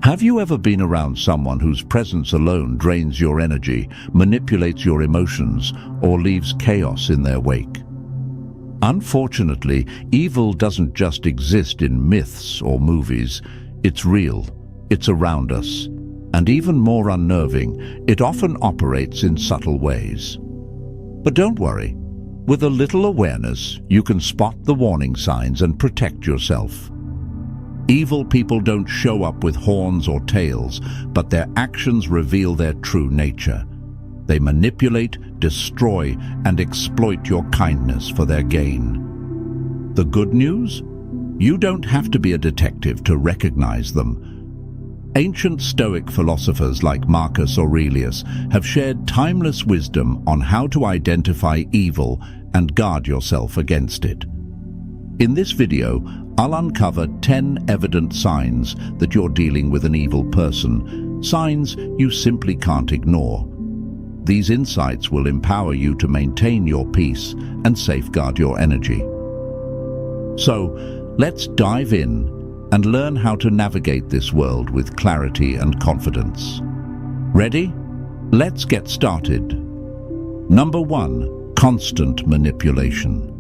Have you ever been around someone whose presence alone drains your energy, manipulates your emotions, or leaves chaos in their wake? Unfortunately, evil doesn't just exist in myths or movies. It's real, it's around us, and even more unnerving, it often operates in subtle ways. But don't worry, with a little awareness, you can spot the warning signs and protect yourself. Evil people don't show up with horns or tails, but their actions reveal their true nature. They manipulate, destroy, and exploit your kindness for their gain. The good news? You don't have to be a detective to recognize them. Ancient Stoic philosophers like Marcus Aurelius have shared timeless wisdom on how to identify evil and guard yourself against it. In this video, I'll uncover 10 evident signs that you're dealing with an evil person, signs you simply can't ignore. These insights will empower you to maintain your peace and safeguard your energy. So, let's dive in and learn how to navigate this world with clarity and confidence. Ready? Let's get started. Number 1. Constant manipulation.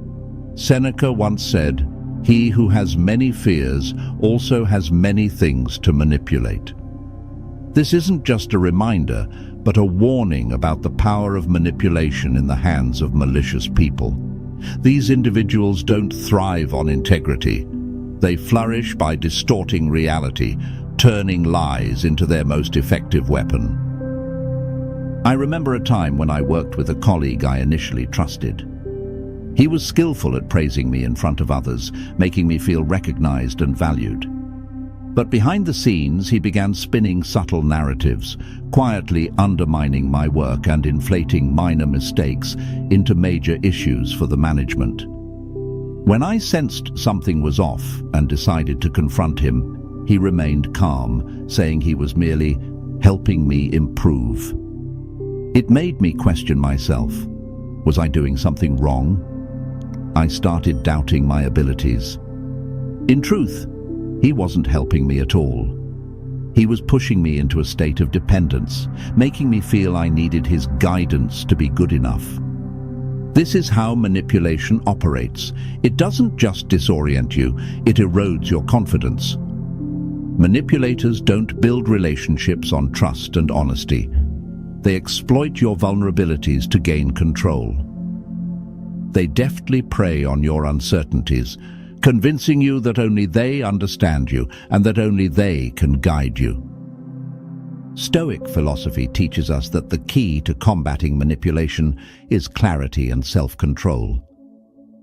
Seneca once said, "He who has many fears also has many things to manipulate." This isn't just a reminder, but a warning about the power of manipulation in the hands of malicious people. These individuals don't thrive on integrity. They flourish by distorting reality, turning lies into their most effective weapon. I remember a time when I worked with a colleague I initially trusted. He was skillful at praising me in front of others, making me feel recognized and valued. But behind the scenes, he began spinning subtle narratives, quietly undermining my work and inflating minor mistakes into major issues for the management. When I sensed something was off and decided to confront him, he remained calm, saying he was merely helping me improve. It made me question myself. Was I doing something wrong? I started doubting my abilities. In truth, he wasn't helping me at all. He was pushing me into a state of dependence, making me feel I needed his guidance to be good enough. This is how manipulation operates. It doesn't just disorient you, it erodes your confidence. Manipulators don't build relationships on trust and honesty. They exploit your vulnerabilities to gain control. They deftly prey on your uncertainties, convincing you that only they understand you and that only they can guide you. Stoic philosophy teaches us that the key to combating manipulation is clarity and self-control.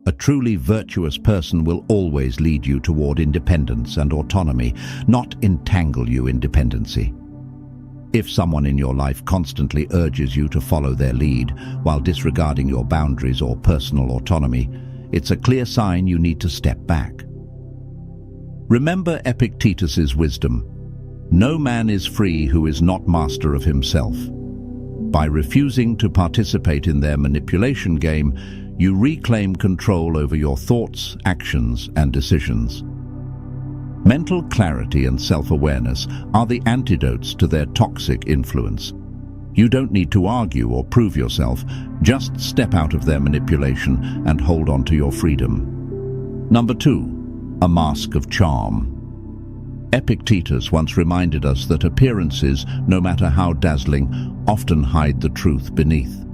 A truly virtuous person will always lead you toward independence and autonomy, not entangle you in dependency. If someone in your life constantly urges you to follow their lead while disregarding your boundaries or personal autonomy, it's a clear sign you need to step back. Remember Epictetus's wisdom. No man is free who is not master of himself. By refusing to participate in their manipulation game, you reclaim control over your thoughts, actions, and decisions. Mental clarity and self-awareness are the antidotes to their toxic influence. You don't need to argue or prove yourself, just step out of their manipulation and hold on to your freedom. Number 2, a mask of charm. Epictetus once reminded us that appearances, no matter how dazzling, often hide the truth beneath.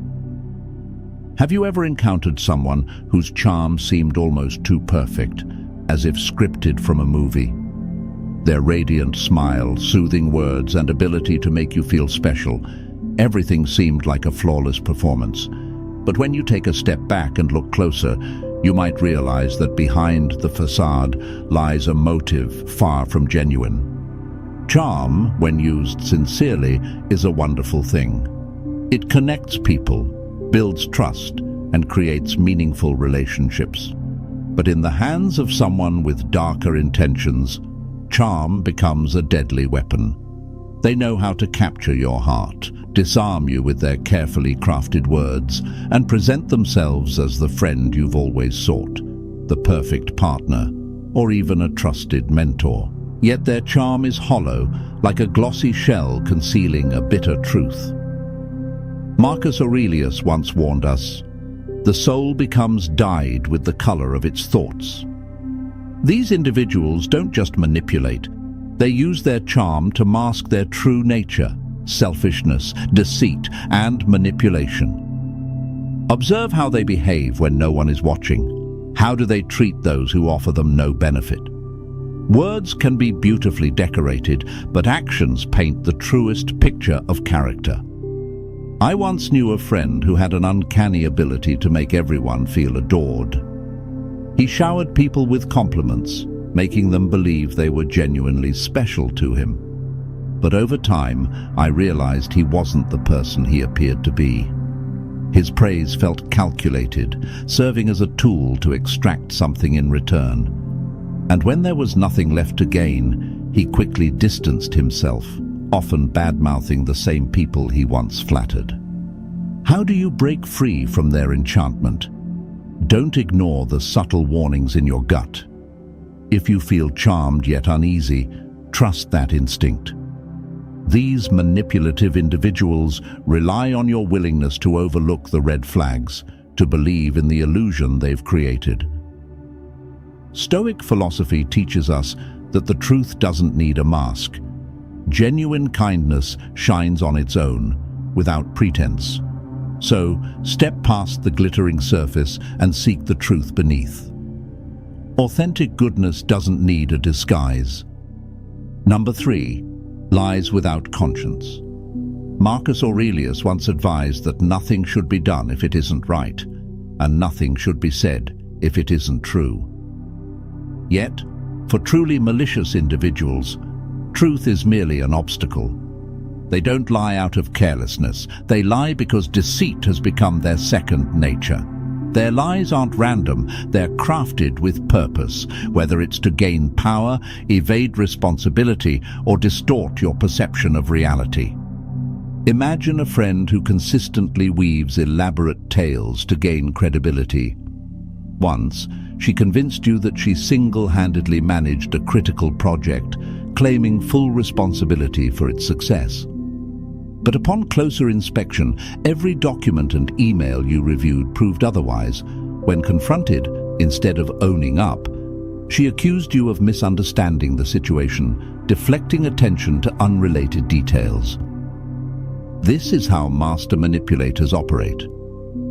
Have you ever encountered someone whose charm seemed almost too perfect, as if scripted from a movie? Their radiant smile, soothing words, and ability to make you feel special, everything seemed like a flawless performance. But when you take a step back and look closer, you might realize that behind the facade lies a motive far from genuine. Charm, when used sincerely, is a wonderful thing. It connects people, builds trust, and creates meaningful relationships. But in the hands of someone with darker intentions, charm becomes a deadly weapon. They know how to capture your heart, disarm you with their carefully crafted words, and present themselves as the friend you've always sought, the perfect partner, or even a trusted mentor. yet their charm is hollow, like a glossy shell concealing a bitter truth. Marcus Aurelius once warned us, "The soul becomes dyed with the color of its thoughts." These individuals don't just manipulate, they use their charm to mask their true nature, selfishness, deceit, and manipulation. Observe how they behave when no one is watching. How do they treat those who offer them no benefit? Words can be beautifully decorated, but actions paint the truest picture of character. I once knew a friend who had an uncanny ability to make everyone feel adored. He showered people with compliments, making them believe they were genuinely special to him. But over time, I realized he wasn't the person he appeared to be. His praise felt calculated, serving as a tool to extract something in return. And when there was nothing left to gain, he quickly distanced himself, often bad-mouthing the same people he once flattered. How do you break free from their enchantment? Don't ignore the subtle warnings in your gut. If you feel charmed yet uneasy, trust that instinct. These manipulative individuals rely on your willingness to overlook the red flags, to believe in the illusion they've created. Stoic philosophy teaches us that the truth doesn't need a mask. Genuine kindness shines on its own, without pretense. So, step past the glittering surface and seek the truth beneath. Authentic goodness doesn't need a disguise. Number 3. Lies without conscience. Marcus Aurelius once advised that nothing should be done if it isn't right, and nothing should be said if it isn't true. Yet, for truly malicious individuals, truth is merely an obstacle. They don't lie out of carelessness. They lie because deceit has become their second nature. Their lies aren't random, they're crafted with purpose, whether it's to gain power, evade responsibility, or distort your perception of reality. Imagine a friend who consistently weaves elaborate tales to gain credibility. Once, she convinced you that she single-handedly managed a critical project, claiming full responsibility for its success. But upon closer inspection, every document and email you reviewed proved otherwise. When confronted, instead of owning up, she accused you of misunderstanding the situation, deflecting attention to unrelated details. This is how master manipulators operate.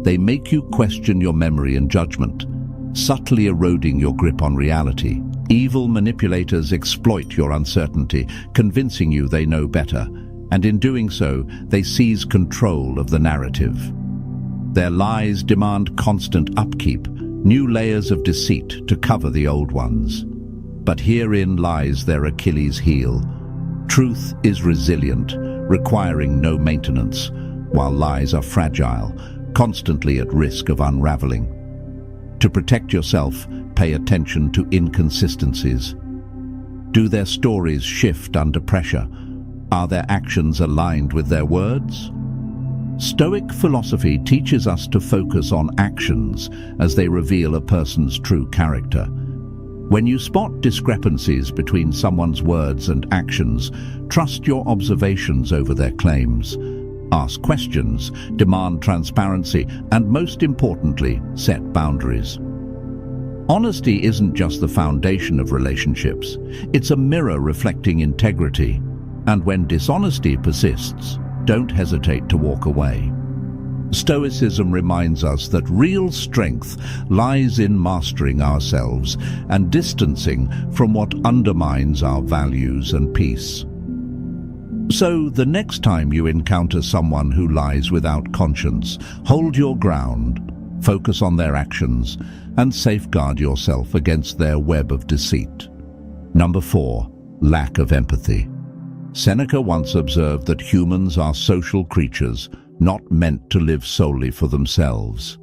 They make you question your memory and judgment, subtly eroding your grip on reality. Evil manipulators exploit your uncertainty, convincing you they know better, and in doing so, they seize control of the narrative. Their lies demand constant upkeep, new layers of deceit to cover the old ones. But herein lies their Achilles heel. Truth is resilient, requiring no maintenance, while lies are fragile, constantly at risk of unraveling. To protect yourself, pay attention to inconsistencies. Do their stories shift under pressure? Are their actions aligned with their words? Stoic philosophy teaches us to focus on actions as they reveal a person's true character. When you spot discrepancies between someone's words and actions, trust your observations over their claims. Ask questions, demand transparency, and most importantly, set boundaries. Honesty isn't just the foundation of relationships, it's a mirror reflecting integrity. And when dishonesty persists, don't hesitate to walk away. Stoicism reminds us that real strength lies in mastering ourselves and distancing from what undermines our values and peace. So, the next time you encounter someone who lies without conscience, hold your ground, focus on their actions, and safeguard yourself against their web of deceit. Number 4. Lack of empathy. Seneca once observed that humans are social creatures, not meant to live solely for themselves.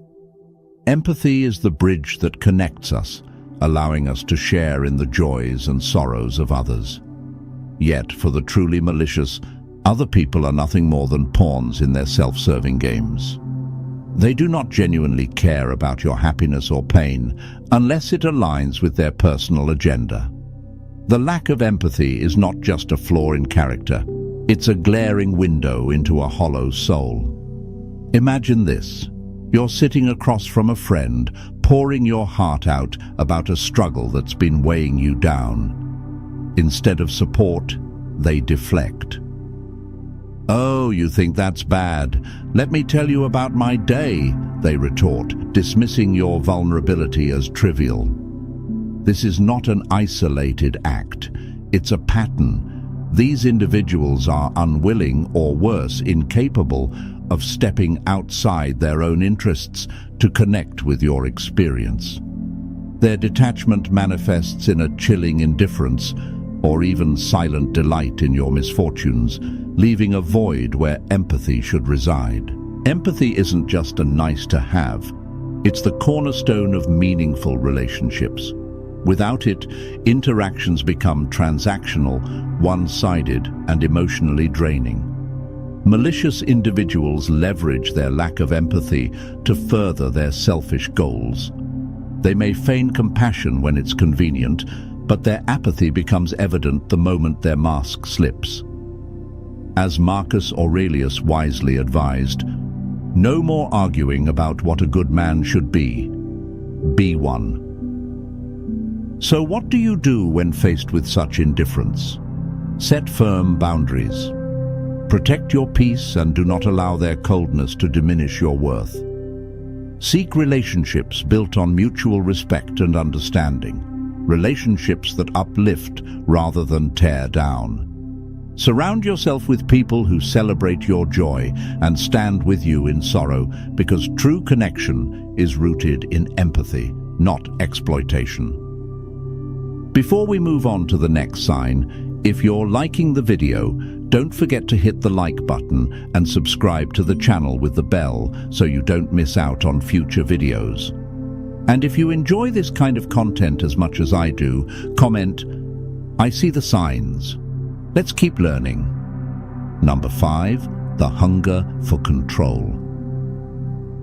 Empathy is the bridge that connects us, allowing us to share in the joys and sorrows of others. Yet, for the truly malicious, other people are nothing more than pawns in their self-serving games. They do not genuinely care about your happiness or pain unless it aligns with their personal agenda. The lack of empathy is not just a flaw in character. It's a glaring window into a hollow soul. Imagine this. You're sitting across from a friend, pouring your heart out about a struggle that's been weighing you down. Instead of support, they deflect. "Oh, you think that's bad? Let me tell you about my day," they retort, dismissing your vulnerability as trivial. This is not an isolated act. It's a pattern. These individuals are unwilling, or worse, incapable of stepping outside their own interests to connect with your experience. Their detachment manifests in a chilling indifference or even silent delight in your misfortunes, leaving a void where empathy should reside. Empathy isn't just a nice to have. It's the cornerstone of meaningful relationships. Without it, interactions become transactional, one-sided, and emotionally draining. Malicious individuals leverage their lack of empathy to further their selfish goals. They may feign compassion when it's convenient, but their apathy becomes evident the moment their mask slips. As Marcus Aurelius wisely advised, no more arguing about what a good man should be. Be one. So what do you do when faced with such indifference? Set firm boundaries. Protect your peace and do not allow their coldness to diminish your worth. Seek relationships built on mutual respect and understanding. Relationships that uplift rather than tear down. Surround yourself with people who celebrate your joy and stand with you in sorrow, because true connection is rooted in empathy, not exploitation. Before we move on to the next sign, if you're liking the video, don't forget to hit the like button and subscribe to the channel with the bell so you don't miss out on future videos. And if you enjoy this kind of content as much as I do, comment, "I see the signs." Let's keep learning. Number 5, the hunger for control.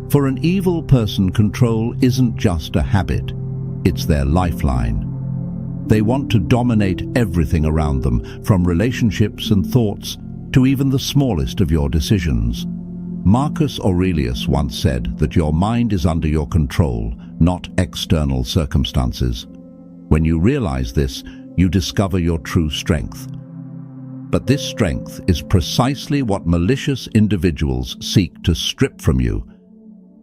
For an evil person, control isn't just a habit, it's their lifeline. They want to dominate everything around them, from relationships and thoughts to even the smallest of your decisions. Marcus Aurelius once said that your mind is under your control, not external circumstances. When you realize this, you discover your true strength. But this strength is precisely what malicious individuals seek to strip from you,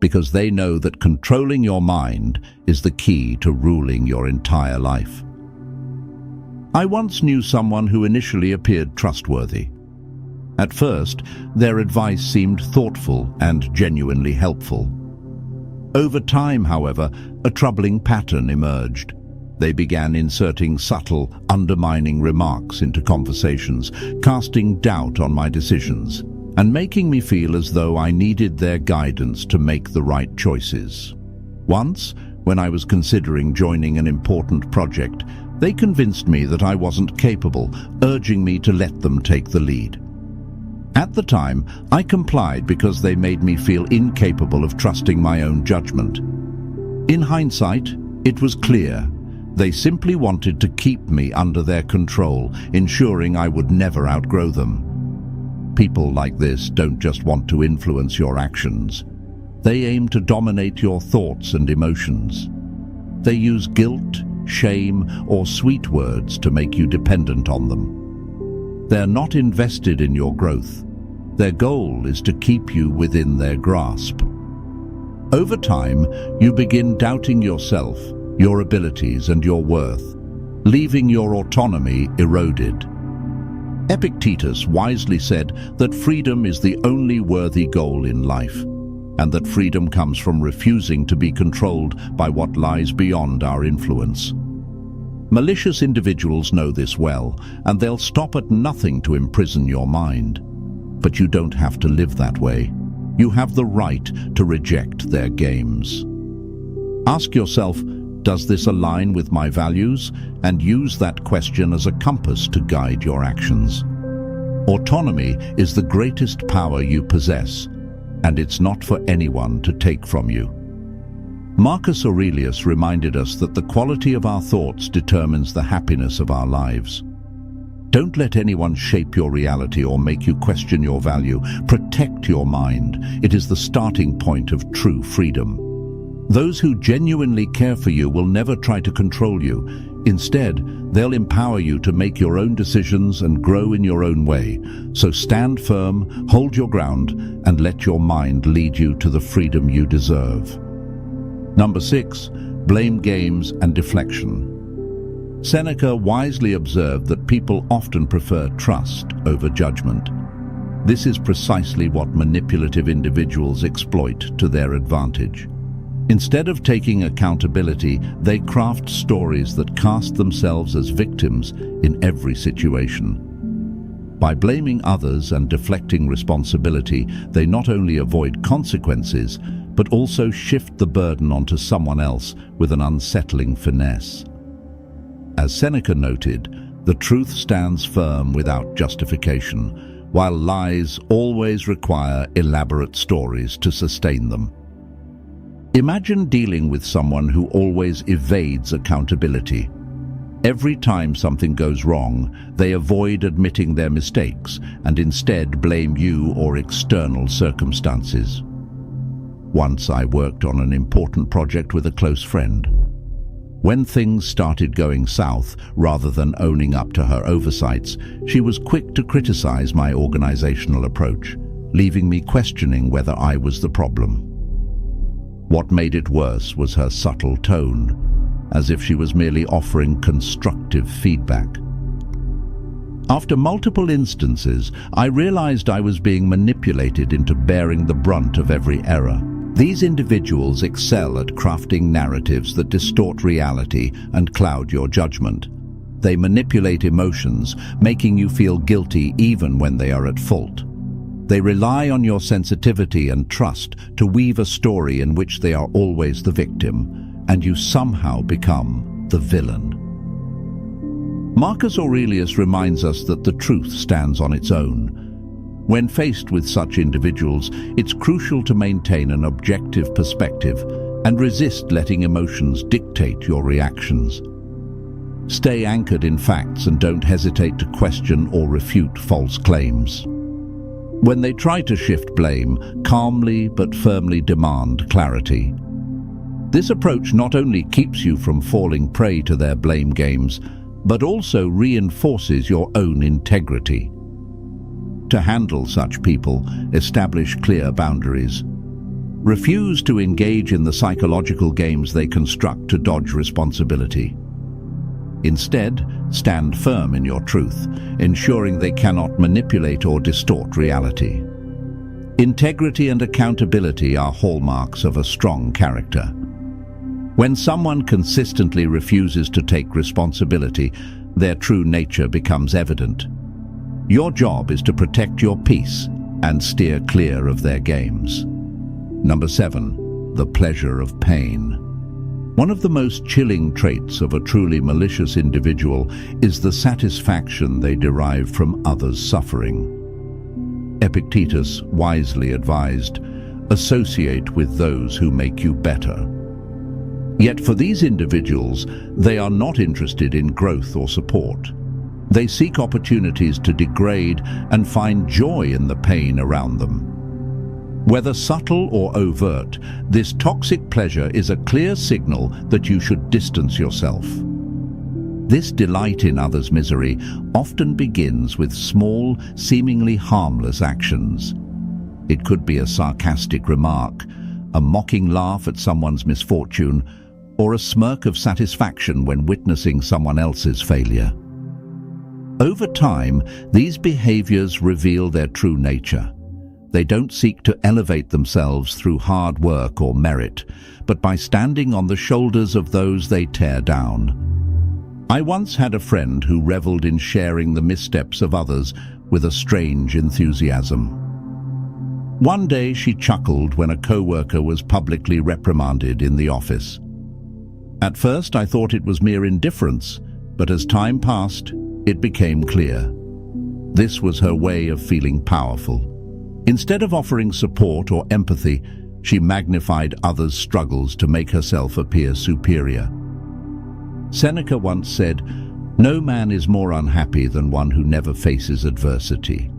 because they know that controlling your mind is the key to ruling your entire life. I once knew someone who initially appeared trustworthy. At first, their advice seemed thoughtful and genuinely helpful. Over time, however, a troubling pattern emerged. They began inserting subtle, undermining remarks into conversations, casting doubt on my decisions, and making me feel as though I needed their guidance to make the right choices. Once, when I was considering joining an important project, they convinced me that I wasn't capable, urging me to let them take the lead. At the time, I complied because they made me feel incapable of trusting my own judgment. In hindsight, it was clear. They simply wanted to keep me under their control, ensuring I would never outgrow them. People like this don't just want to influence your actions. They aim to dominate your thoughts and emotions. They use guilt, shame, or sweet words to make you dependent on them. They're not invested in your growth. Their goal is to keep you within their grasp. Over time, you begin doubting yourself, your abilities, and your worth, leaving your autonomy eroded. Epictetus wisely said that freedom is the only worthy goal in life, and that freedom comes from refusing to be controlled by what lies beyond our influence. Malicious individuals know this well, and they'll stop at nothing to imprison your mind. But you don't have to live that way. You have the right to reject their games. Ask yourself, does this align with my values? And use that question as a compass to guide your actions. Autonomy is the greatest power you possess, and it's not for anyone to take from you. Marcus Aurelius reminded us that the quality of our thoughts determines the happiness of our lives. Don't let anyone shape your reality or make you question your value. Protect your mind. It is the starting point of true freedom. Those who genuinely care for you will never try to control you. Instead, they'll empower you to make your own decisions and grow in your own way. So stand firm, hold your ground, and let your mind lead you to the freedom you deserve. Number 6, blame games and deflection. Seneca wisely observed that people often prefer trust over judgment. This is precisely what manipulative individuals exploit to their advantage. Instead of taking accountability, they craft stories that cast themselves as victims in every situation. By blaming others and deflecting responsibility, they not only avoid consequences, but also shift the burden onto someone else with an unsettling finesse. As Seneca noted, the truth stands firm without justification, while lies always require elaborate stories to sustain them. Imagine dealing with someone who always evades accountability. Every time something goes wrong, they avoid admitting their mistakes and instead blame you or external circumstances. Once I worked on an important project with a close friend. When things started going south, rather than owning up to her oversights, she was quick to criticize my organizational approach, leaving me questioning whether I was the problem. What made it worse was her subtle tone, as if she was merely offering constructive feedback. After multiple instances, I realized I was being manipulated into bearing the brunt of every error. These individuals excel at crafting narratives that distort reality and cloud your judgment. They manipulate emotions, making you feel guilty even when they are at fault. They rely on your sensitivity and trust to weave a story in which they are always the victim, and you somehow become the villain. Marcus Aurelius reminds us that the truth stands on its own. When faced with such individuals, it's crucial to maintain an objective perspective and resist letting emotions dictate your reactions. Stay anchored in facts and don't hesitate to question or refute false claims. When they try to shift blame, calmly but firmly demand clarity. This approach not only keeps you from falling prey to their blame games, but also reinforces your own integrity. To handle such people, establish clear boundaries. Refuse to engage in the psychological games they construct to dodge responsibility. Instead, stand firm in your truth, ensuring they cannot manipulate or distort reality. Integrity and accountability are hallmarks of a strong character. When someone consistently refuses to take responsibility, their true nature becomes evident. Your job is to protect your peace and steer clear of their games. Number 7, the pleasure of pain. One of the most chilling traits of a truly malicious individual is the satisfaction they derive from others' suffering. Epictetus wisely advised, "Associate with those who make you better." Yet for these individuals, they are not interested in growth or support. They seek opportunities to degrade and find joy in the pain around them. Whether subtle or overt, this toxic pleasure is a clear signal that you should distance yourself. This delight in others' misery often begins with small, seemingly harmless actions. It could be a sarcastic remark, a mocking laugh at someone's misfortune, or a smirk of satisfaction when witnessing someone else's failure. Over time, these behaviors reveal their true nature. They don't seek to elevate themselves through hard work or merit, but by standing on the shoulders of those they tear down. I once had a friend who reveled in sharing the missteps of others with a strange enthusiasm. One day she chuckled when a co-worker was publicly reprimanded in the office. At first I thought it was mere indifference, but as time passed, it became clear. This was her way of feeling powerful. Instead of offering support or empathy, She magnified others' struggles to make herself appear superior. Seneca once said, "No man is more unhappy than one who never faces adversity."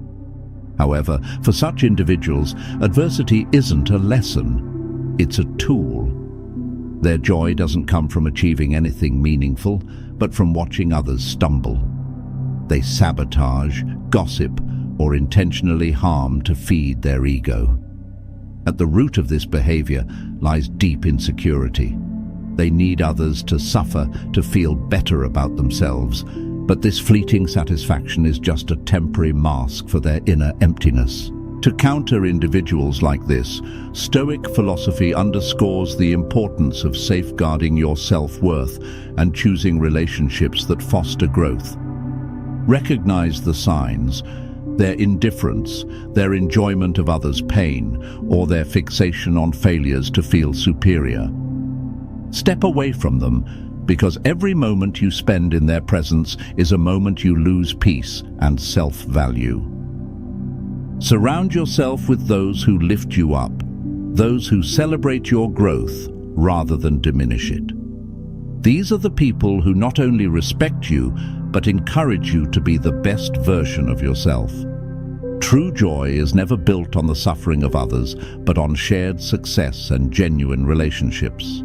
However, for such individuals, adversity isn't a lesson, it's a tool. Their joy doesn't come from achieving anything meaningful, but from watching others stumble. They sabotage, gossip, or intentionally harm to feed their ego. At the root of this behavior lies deep insecurity. They need others to suffer to feel better about themselves, but this fleeting satisfaction is just a temporary mask for their inner emptiness. To counter individuals like this, Stoic philosophy underscores the importance of safeguarding your self-worth and choosing relationships that foster growth. Recognize the signs: their indifference, their enjoyment of others' pain, or their fixation on failures to feel superior. Step away from them, because every moment you spend in their presence is a moment you lose peace and self-value. Surround yourself with those who lift you up, those who celebrate your growth rather than diminish it. These are the people who not only respect you, but encourage you to be the best version of yourself. True joy is never built on the suffering of others, but on shared success and genuine relationships.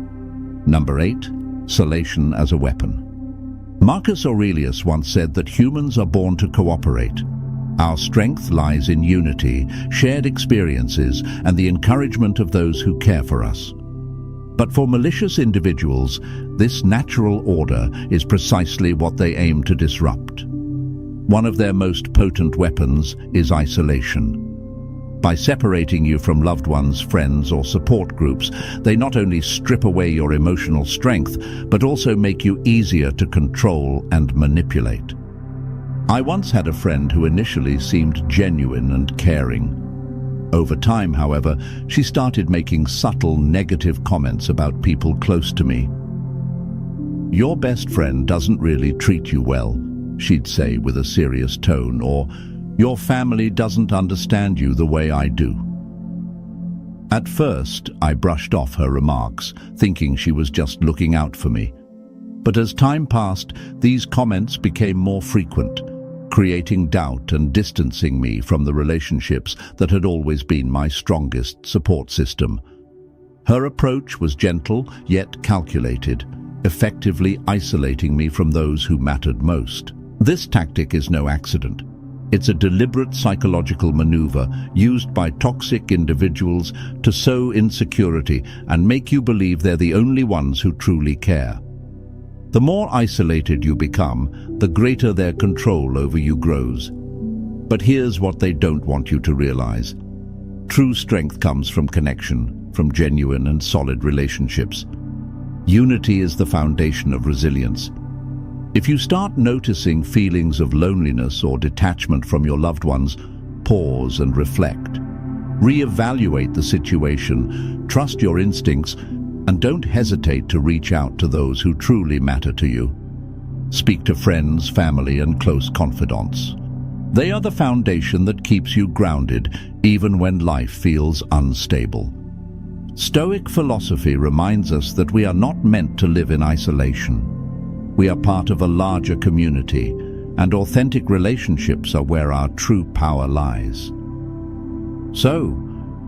Number 8. Solation as a weapon. Marcus Aurelius once said that humans are born to cooperate. Our strength lies in unity, shared experiences, and the encouragement of those who care for us. But for malicious individuals, this natural order is precisely what they aim to disrupt. One of their most potent weapons is isolation. By separating you from loved ones, friends, or support groups, they not only strip away your emotional strength, but also make you easier to control and manipulate. I once had a friend who initially seemed genuine and caring. Over time, however, she started making subtle negative comments about people close to me. "Your best friend doesn't really treat you well," she'd say with a serious tone, or "Your family doesn't understand you the way I do." At first, I brushed off her remarks, thinking she was just looking out for me. But as time passed, these comments became more frequent, creating doubt and distancing me from the relationships that had always been my strongest support system. Her approach was gentle yet calculated, effectively isolating me from those who mattered most. This tactic is no accident. It's a deliberate psychological maneuver used by toxic individuals to sow insecurity and make you believe they're the only ones who truly care. The more isolated you become, the greater their control over you grows. But here's what they don't want you to realize. True strength comes from connection, from genuine and solid relationships. Unity is the foundation of resilience. If you start noticing feelings of loneliness or detachment from your loved ones, pause and reflect. Reevaluate the situation, trust your instincts, and don't hesitate to reach out to those who truly matter to you. Speak to friends, family, and close confidants. They are the foundation that keeps you grounded, even when life feels unstable. Stoic philosophy reminds us that we are not meant to live in isolation. We are part of a larger community, and authentic relationships are where our true power lies. So,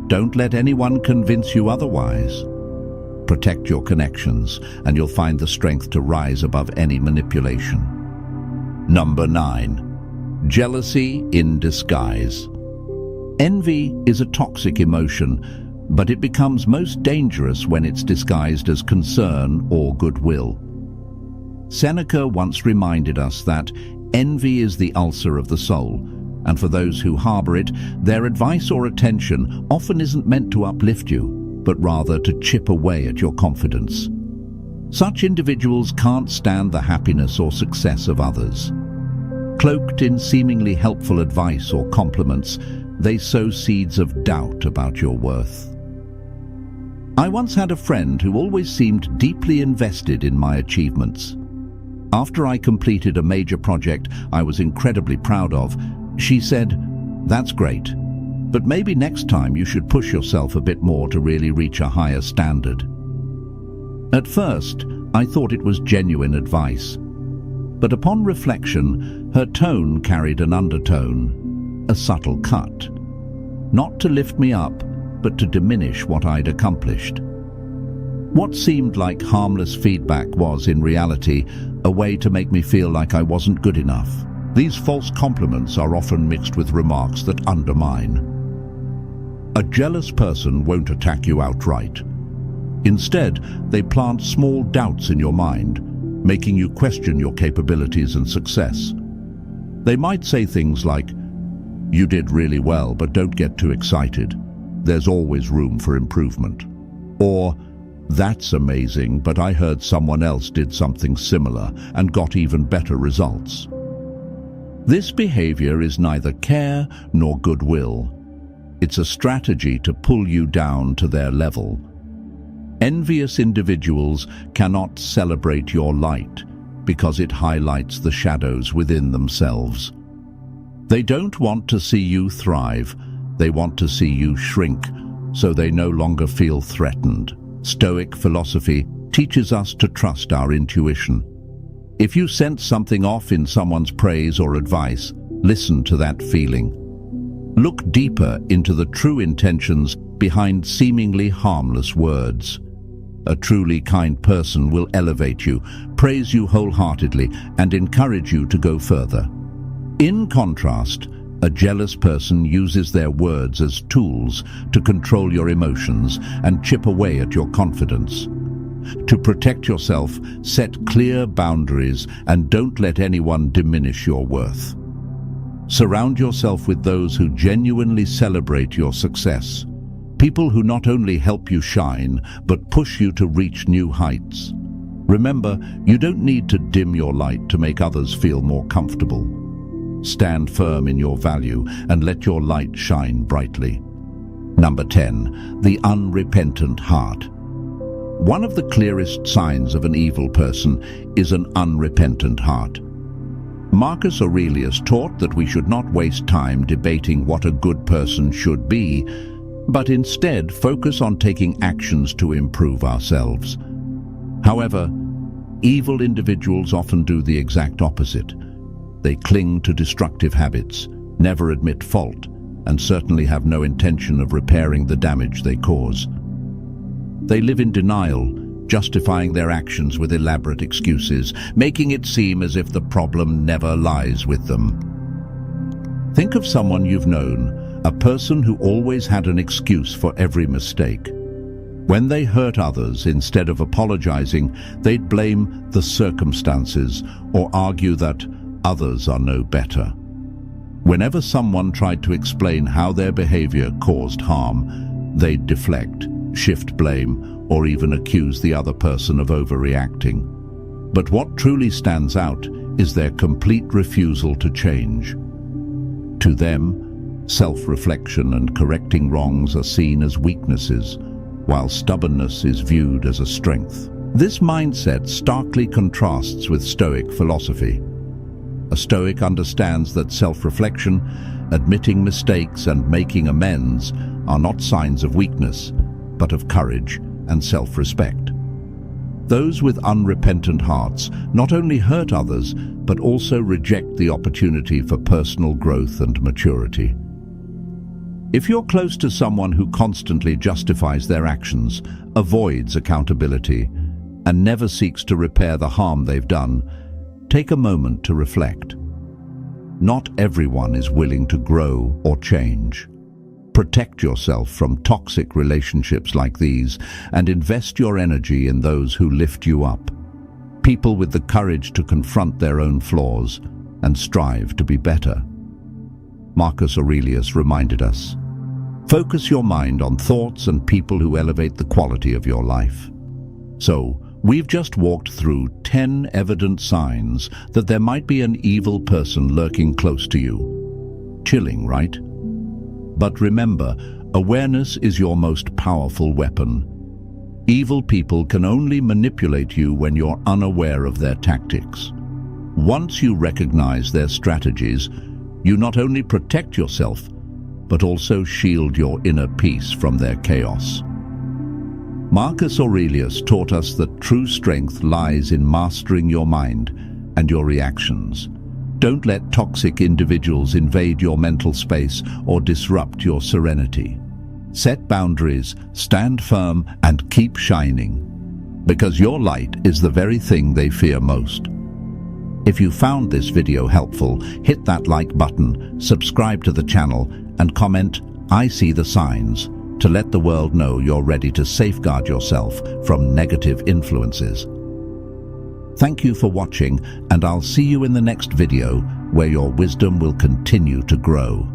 don't let anyone convince you otherwise. Protect your connections, and you'll find the strength to rise above any manipulation. Number 9. Jealousy in disguise. Envy is a toxic emotion, but it becomes most dangerous when it's disguised as concern or goodwill. Seneca once reminded us that envy is the ulcer of the soul, and for those who harbor it, their advice or attention often isn't meant to uplift you, but rather to chip away at your confidence. Such individuals can't stand the happiness or success of others. Cloaked in seemingly helpful advice or compliments, they sow seeds of doubt about your worth. I once had a friend who always seemed deeply invested in my achievements. After I completed a major project I was incredibly proud of, she said, "That's great, But maybe next time you should push yourself a bit more to really reach a higher standard. At first, I thought it was genuine advice. But upon reflection, her tone carried an undertone, a subtle cut. Not to lift me up, but to diminish what I'd accomplished. What seemed like harmless feedback was, in reality, a way to make me feel like I wasn't good enough. These false compliments are often mixed with remarks that undermine. A jealous person won't attack you outright. Instead, they plant small doubts in your mind, making you question your capabilities and success. They might say things like, "You did really well, but don't get too excited. There's always room for improvement." Or, "That's amazing, but I heard someone else did something similar and got even better results." This behavior is neither care nor goodwill. It's a strategy to pull you down to their level. Envious individuals cannot celebrate your light because it highlights the shadows within themselves. They don't want to see you thrive, they want to see you shrink, so they no longer feel threatened. Stoic philosophy teaches us to trust our intuition. If you sense something off in someone's praise or advice, listen to that feeling. Look deeper into the true intentions behind seemingly harmless words. A truly kind person will elevate you, praise you wholeheartedly, and encourage you to go further. In contrast, a jealous person uses their words as tools to control your emotions and chip away at your confidence. To protect yourself, set clear boundaries and don't let anyone diminish your worth. Surround yourself with those who genuinely celebrate your success. People who not only help you shine, but push you to reach new heights. Remember, you don't need to dim your light to make others feel more comfortable. Stand firm in your value and let your light shine brightly. Number 10. The unrepentant heart. One of the clearest signs of an evil person is an unrepentant heart. Marcus Aurelius taught that we should not waste time debating what a good person should be, but instead focus on taking actions to improve ourselves. However, evil individuals often do the exact opposite. They cling to destructive habits, never admit fault, and certainly have no intention of repairing the damage they cause. They live in denial, justifying their actions with elaborate excuses, making it seem as if the problem never lies with them. Think of someone you've known, a person who always had an excuse for every mistake. When they hurt others, instead of apologizing, they'd blame the circumstances or argue that others are no better. Whenever someone tried to explain how their behavior caused harm, they'd deflect, shift blame, or even accuse the other person of overreacting. But what truly stands out is their complete refusal to change. To them, self-reflection and correcting wrongs are seen as weaknesses, while stubbornness is viewed as a strength. This mindset starkly contrasts with Stoic philosophy. A Stoic understands that self-reflection, admitting mistakes and making amends are not signs of weakness, but of courage and self-respect. Those with unrepentant hearts not only hurt others, but also reject the opportunity for personal growth and maturity. If you're close to someone who constantly justifies their actions, avoids accountability, and never seeks to repair the harm they've done, take a moment to reflect. Not everyone is willing to grow or change. Protect yourself from toxic relationships like these and invest your energy in those who lift you up. People with the courage to confront their own flaws and strive to be better. Marcus Aurelius reminded us, focus your mind on thoughts and people who elevate the quality of your life. So, we've just walked through 10 evident signs that there might be an evil person lurking close to you. Chilling, right? But remember, awareness is your most powerful weapon. Evil people can only manipulate you when you're unaware of their tactics. Once you recognize their strategies, you not only protect yourself, but also shield your inner peace from their chaos. Marcus Aurelius taught us that true strength lies in mastering your mind and your reactions. Don't let toxic individuals invade your mental space or disrupt your serenity. Set boundaries, stand firm, and keep shining, because your light is the very thing they fear most. If you found this video helpful, hit that like button, subscribe to the channel, and comment, "I see the signs," to let the world know you're ready to safeguard yourself from negative influences. Thank you for watching, and I'll see you in the next video where your wisdom will continue to grow.